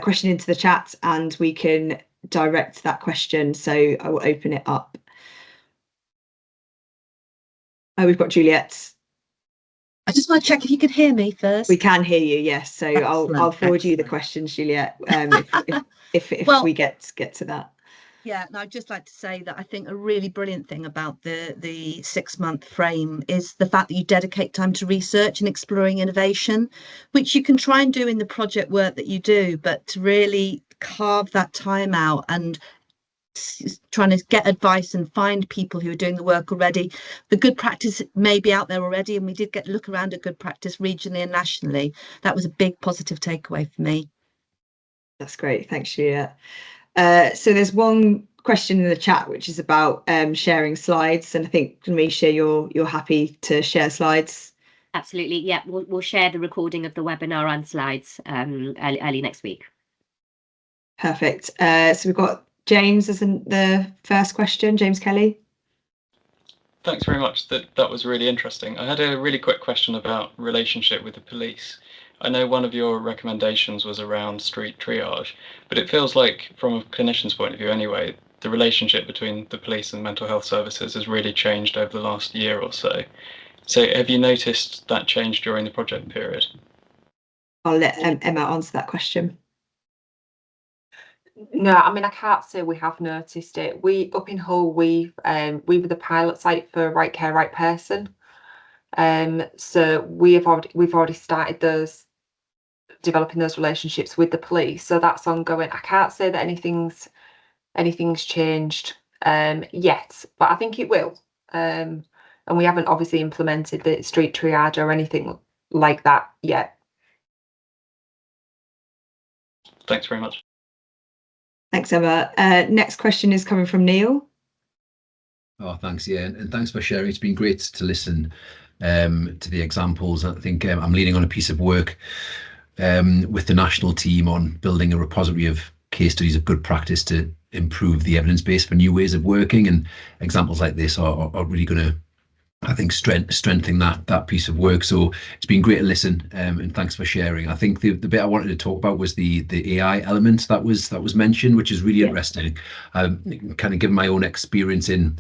question into the chat and we can direct that question. So I will open it up. Oh, we've got Juliet. I just want to check if you could hear me first. We can hear you, yes. So I'll forward you the excellent. questions, Juliet, if Well, we get to that. Yeah, and I'd just like to say that I think a really brilliant thing about the 6-month frame is the fact that you dedicate time to research and exploring innovation, which you can try and do in the project work that you do, but to really carve that time out and trying to get advice and find people who are doing the work already. The good practice may be out there already, and we did get a look around at good practice regionally and nationally. That was a big positive takeaway for me. That's great. Thanks, Juliet. So there's one question in the chat which is about sharing slides, and I think Namisha, you're happy to share slides. Absolutely, yeah. We'll share the recording of the webinar and slides early next week. Perfect. So we've got James as the first question. James Kelly. Thanks very much. That was really interesting. I had a really quick question about relationship with the police. I know one of your recommendations was around street triage, but it feels like, from a clinician's point of view anyway, the relationship between the police and mental health services has really changed over the last year or so. So have you noticed that change during the project period? I'll let Emma answer that question. No, I mean, I can't say we have noticed it. Up in Hull, we were the pilot site for Right Care, Right Person. So we've already started developing those relationships with the police. So that's ongoing. I can't say that anything's changed yet, but I think it will. And we haven't obviously implemented the street triage or anything like that yet. Thanks very much. Thanks, Emma. Next question is coming from Neil. Oh, thanks, yeah, and thanks for sharing. It's been great to listen to the examples. I think I'm leading on a piece of work with the national team on building a repository of case studies of good practice to improve the evidence base for new ways of working, and examples like this are really going to, I think, strengthen that piece of work. So it's been great to listen, and thanks for sharing. I think the bit I wanted to talk about was the AI element that was mentioned, which is really interesting. Kind of given my own experience in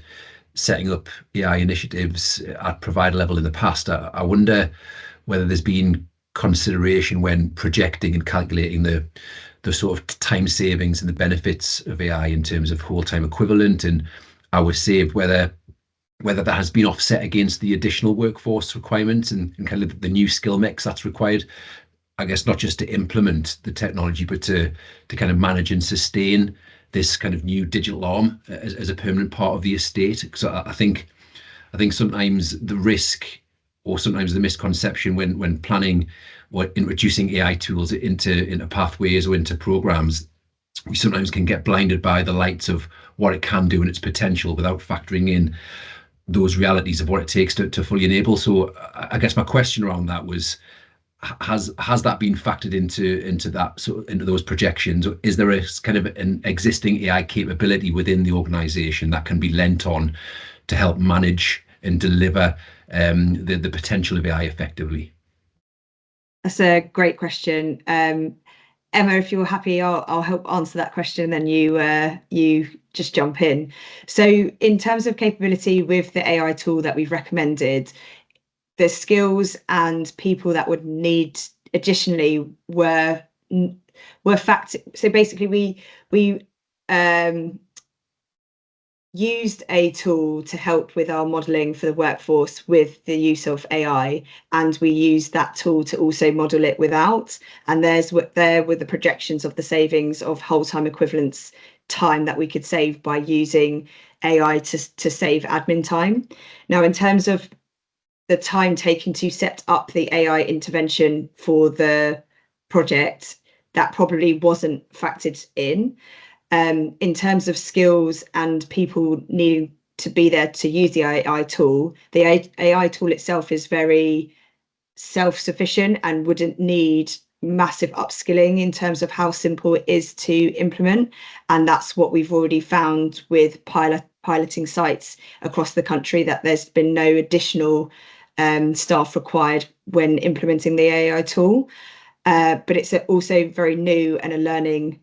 setting up AI initiatives at provider level in the past, I wonder whether there's been consideration when projecting and calculating the sort of time savings and the benefits of AI in terms of whole time equivalent and hours saved, whether that has been offset against the additional workforce requirements and kind of the new skill mix that's required, I guess, not just to implement the technology, but to kind of manage and sustain this kind of new digital arm as a permanent part of the estate. So I think sometimes the risk, or sometimes the misconception when planning or introducing AI tools into pathways or into programs, we sometimes can get blinded by the lights of what it can do and its potential without factoring in those realities of what it takes to fully enable. So I guess my question around that was, has that been factored into that into those projections? Or is there a kind of an existing AI capability within the organization that can be lent on to help manage and deliver the potential of AI effectively? That's a great question. Emma, if you're happy, I'll help answer that question, and then you just jump in. So in terms of capability with the AI tool that we've recommended, the skills and people that would need additionally were factored. So basically we used a tool to help with our modelling for the workforce with the use of AI, and we used that tool to also model it without. And there were the projections of the savings of whole time equivalence time that we could save by using AI to save admin time. Now, in terms of the time taken to set up the AI intervention for the project, that probably wasn't factored in. In terms of skills and people needing to be there to use the AI tool, the AI tool itself is very self-sufficient and wouldn't need massive upskilling in terms of how simple it is to implement. And that's what we've already found with piloting sites across the country, that there's been no additional staff required when implementing the AI tool. But it's also very new and a learning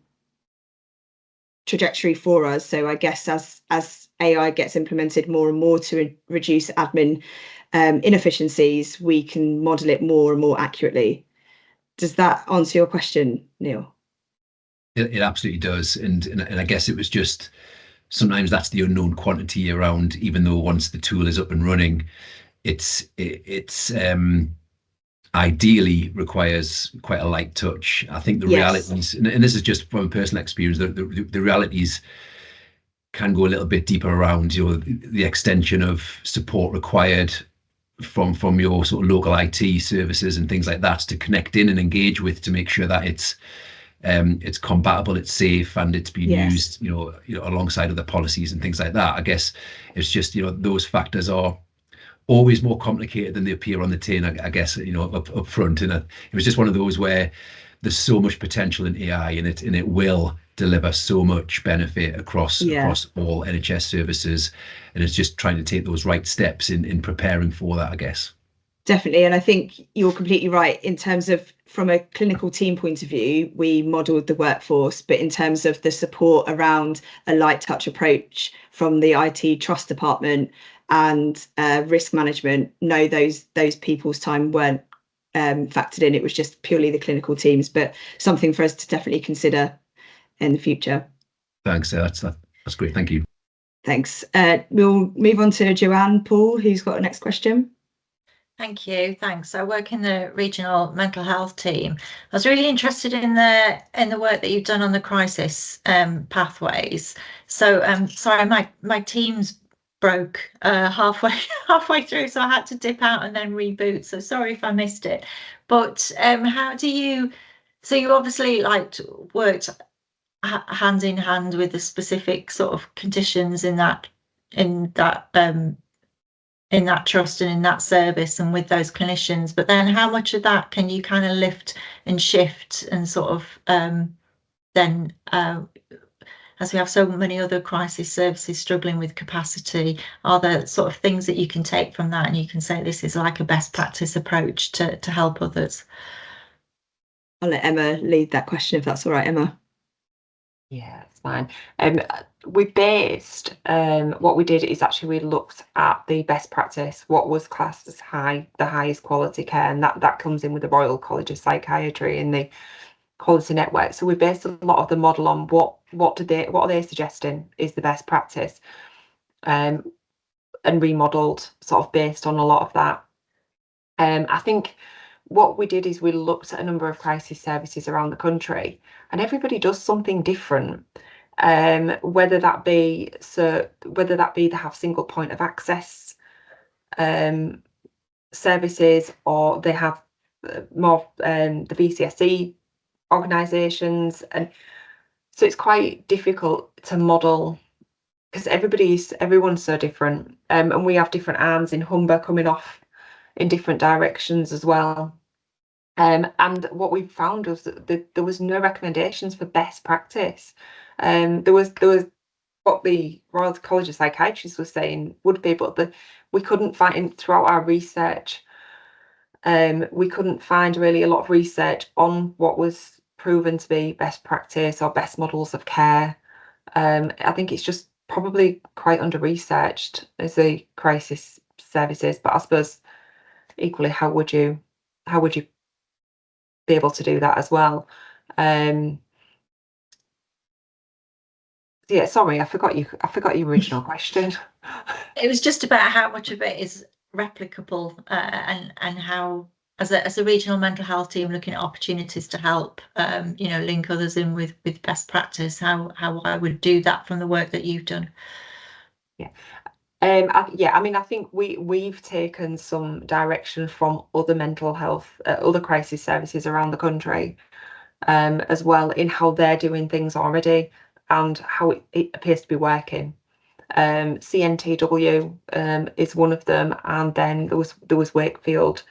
trajectory for us. So I guess as AI gets implemented more and more to reduce admin inefficiencies, we can model it more and more accurately. Does that answer your question, Neil? It absolutely does, and I guess it was just sometimes that's the unknown quantity around. Even though once the tool is up and running, it's ideally requires quite a light touch. I think the realities, and this is just from personal experience, the realities can go a little bit deeper around, you know, the extension of support required from your sort of local IT services and things like that to connect in and engage with, to make sure that it's compatible, it's safe, and it's being used, you know, alongside other policies and things like that. I guess it's just, you know, those factors are always more complicated than they appear on the tin, I guess, you know, up front. And it was just one of those where there's so much potential in AI, and it will deliver so much benefit across all NHS services, and it's just trying to take those right steps in preparing for that, I guess. Definitely, and I think you're completely right in terms of, from a clinical team point of view, we modelled the workforce, but in terms of the support around a light touch approach from the IT trust department and risk management, no, those people's time weren't factored in. It was just purely the clinical teams, but something for us to definitely consider in the future. Thanks, that's great, thank you. Thanks. We'll move on to Joanne Paul, who's got the next question. Thank you. Thanks. I work in the regional mental health team. I was really interested in the work that you've done on the crisis pathways. So sorry, my Teams broke halfway through, so I had to dip out and then reboot. So sorry if I missed it. But how do you? So you obviously worked hand in hand with the specific sort of conditions in that trust and in that service and with those clinicians, but then how much of that can you kind of lift and shift and sort of then as we have so many other crisis services struggling with capacity, are there sort of things that you can take from that and you can say this is like a best practice approach to help others? I'll let Emma lead that question, if that's all right, Emma. Yeah, it's fine. We based what we did is actually we looked at the best practice, what was classed as the highest quality care, and that comes in with the Royal College of Psychiatry and the quality network. So we based a lot of the model on what are they suggesting is the best practice, and remodeled sort of based on a lot of that. I think what we did is we looked at a number of crisis services around the country, and everybody does something different. Whether that be they have single point of access services, or they have more the VCSE organisations, and so it's quite difficult to model because everyone's so different, and we have different arms in Humber coming off in different directions as well. And what we found was that there was no recommendations for best practice. There was what the Royal College of Psychiatrists was saying would be, but we couldn't find throughout our research. We couldn't find really a lot of research on what was proven to be best practice or best models of care. I think it's just probably quite under researched as the crisis services, but I suppose equally, how would you be able to do that as well? Yeah, sorry, I forgot your original question. It was just about how much of it is replicable, and how, as a regional mental health team, looking at opportunities to help, link others in with best practice, how I would do that from the work that you've done. Yeah. I mean, I think we've taken some direction from other mental health, other crisis services around the country, as well, in how they're doing things already and how it appears to be working. CNTW is one of them, and then there was Wakefield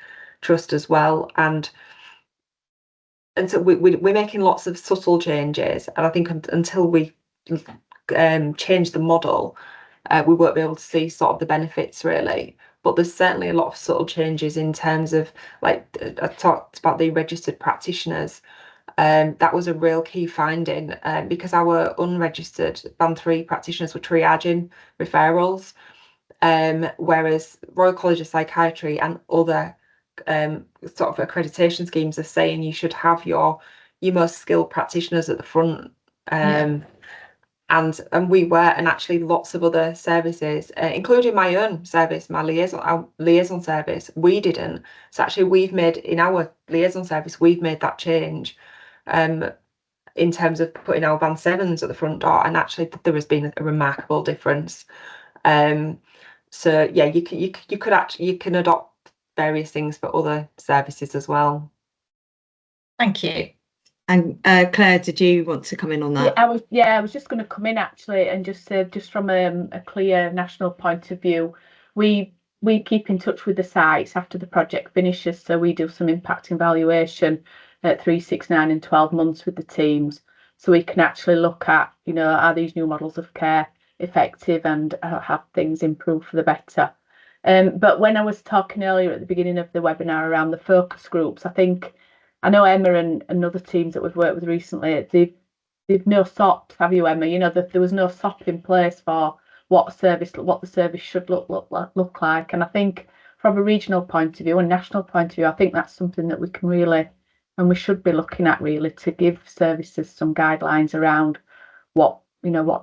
Trust as well, and so we're making lots of subtle changes, and I think until we change the model, we won't be able to see sort of the benefits really. But there's certainly a lot of subtle changes in terms of, like, I talked about the registered practitioners. That was a real key finding, because our unregistered Band 3 practitioners were triaging referrals, whereas Royal College of Psychiatry and other sort of accreditation schemes are saying you should have your most skilled practitioners at the front. And we were, and actually lots of other services, including my own service, my liaison service, we didn't. So actually we've made, in our liaison service, we've made that change, in terms of putting our Band 7s at the front door, and actually there has been a remarkable difference. So yeah, you can adopt various things for other services as well. Thank you. And Claire, did you want to come in on that? I was just going to come in actually, and just say, just from a CLEAR national point of view, we keep in touch with the sites after the project finishes, so we do some impact evaluation at 3, 6, 9 and 12 months with the teams, so we can actually look at, are these new models of care effective, and have things improved for the better. But when I was talking earlier at the beginning of the webinar around the focus groups, I know Emma and other teams that we've worked with recently, they've no SOPs, have you, Emma? There was no SOP in place for what the service should look like. And I think from a regional point of view and national point of view, I think that's something that we can really, and we should be looking at really, to give services some guidelines around what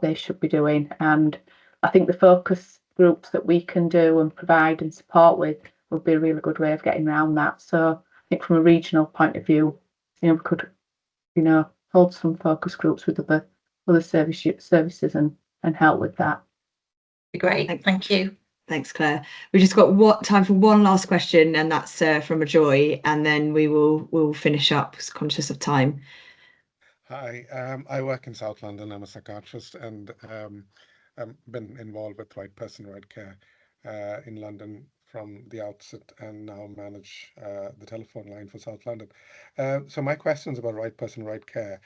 they should be doing. And I think the focus groups that we can do and provide and support with would be a really good way of getting around that. So I think from a regional point of view, we could, hold some focus groups with other services and help with that. Great, thank you. Thanks, Claire. We've just got time for one last question, and that's from a Joy, and then we'll finish up, conscious of time. Hi, I work in South London. I'm a psychiatrist, and I've been involved with Right Person, Right Care in London from the outset, and now manage the telephone line for South London. So my question is about Right Person, Right Care,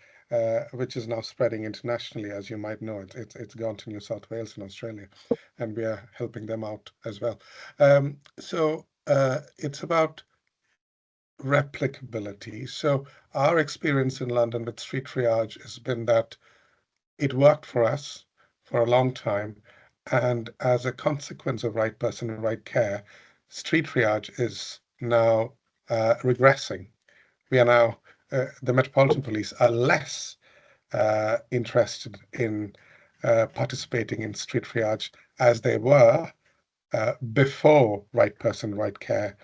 which is now spreading internationally. As you might know, it's gone to New South Wales in Australia, and we are helping them out as well. So it's about replicability. So our experience in London with street triage has been that it worked for us for a long time, and as a consequence of Right Person, Right Care, street triage is now regressing. We are now, the Metropolitan Police are less interested in participating in street triage as they were before Right Person, Right Care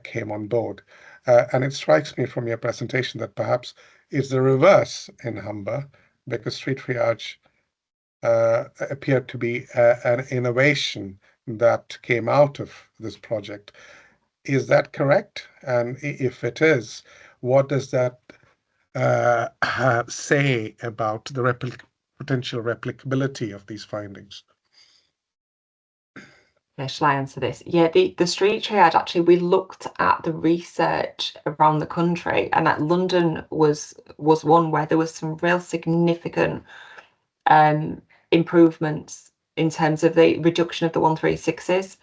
came on board. And it strikes me from your presentation that perhaps it's the reverse in Humber, because street triage appeared to be an innovation that came out of this project. Is that correct? And if it is, what does that say about the potential replicability of these findings? Yeah, shall I answer this? Yeah, the street triage, actually, we looked at the research around the country, and that London was one where there was some real significant improvements in terms of the reduction of the 136s,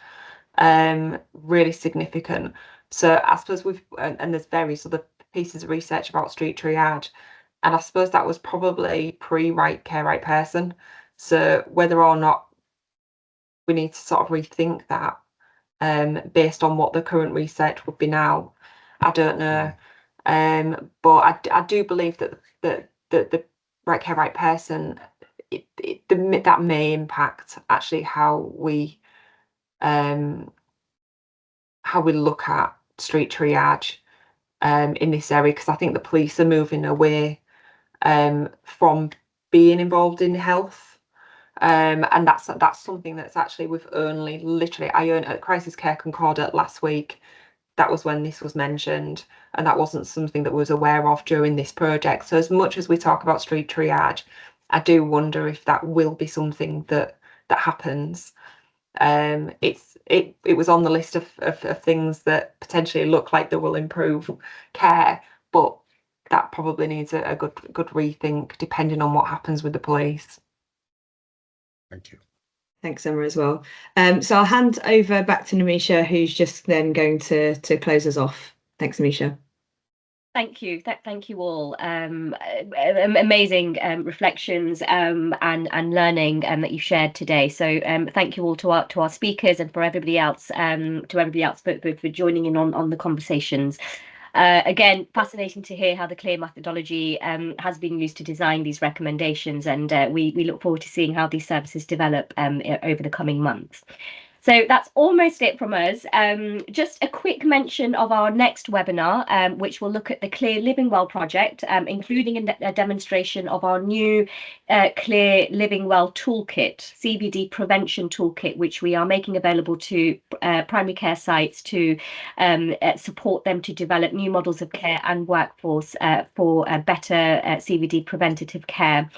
really significant. So I suppose and there's various other pieces of research about street triage, and I suppose that was probably pre-Right Care, Right Person. So whether or not we need to sort of rethink that, based on what the current research would be now, I don't know. But I do believe that the Right Care, Right Person that may impact actually how we look at street triage in this area, because I think the police are moving away from being involved in health, and that's something that's actually we've only literally I owned at Crisis Care Concordat last week. That was when this was mentioned, and that wasn't something that I was aware of during this project. So as much as we talk about street triage, I do wonder if that will be something that happens. It was on the list of things that potentially look like they will improve care, but that probably needs a good rethink depending on what happens with the police. Thank you. Thanks, Emma, as well. So I'll hand over back to Namisha, who's just then going to close us off. Thanks, Namisha. Thank you. Thank you all. Amazing reflections and learning that you shared today. So thank you all to our speakers and for everybody else for joining in on the conversations. Again, fascinating to hear how the CLEAR methodology has been used to design these recommendations, and we look forward to seeing how these services develop over the coming months. So that's almost it from us. Just a quick mention of our next webinar, which will look at the CLEAR Living Well project, including a demonstration of our new CLEAR Living Well toolkit, CVD prevention toolkit, which we are making available to primary care sites to support them to develop new models of care and workforce for better CVD preventative care.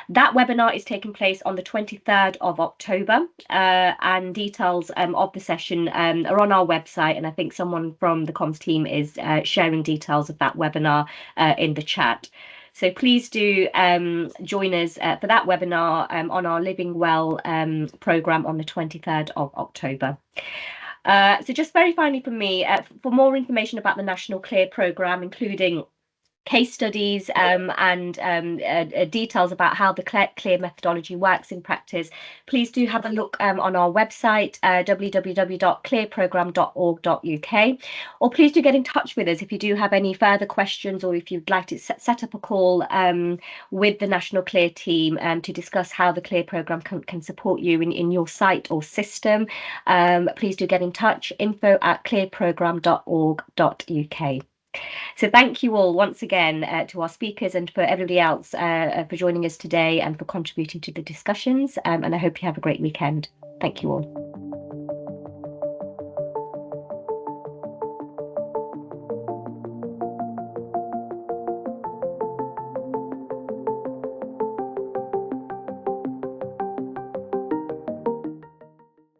That webinar is taking place on the 23rd of October, and details of the session are on our website, and I think someone from the comms team is sharing details of that webinar in the chat. So please do join us for that webinar on our Living Well programme on the 23rd of October. So just very finally from me, for more information about the National CLEAR Programme, including case studies and details about how the CLEAR methodology works in practice, please do have a look on our website, www.clearprogramme.org.uk, or please do get in touch with us if you do have any further questions, or if you'd like to set up a call with the National CLEAR team to discuss how the CLEAR programme can support you in your site or system. Please do get in touch, info@clearprogramme.org.uk. So thank you all once again to our speakers and for everybody else for joining us today and for contributing to the discussions. And I hope you have a great weekend. Thank you all.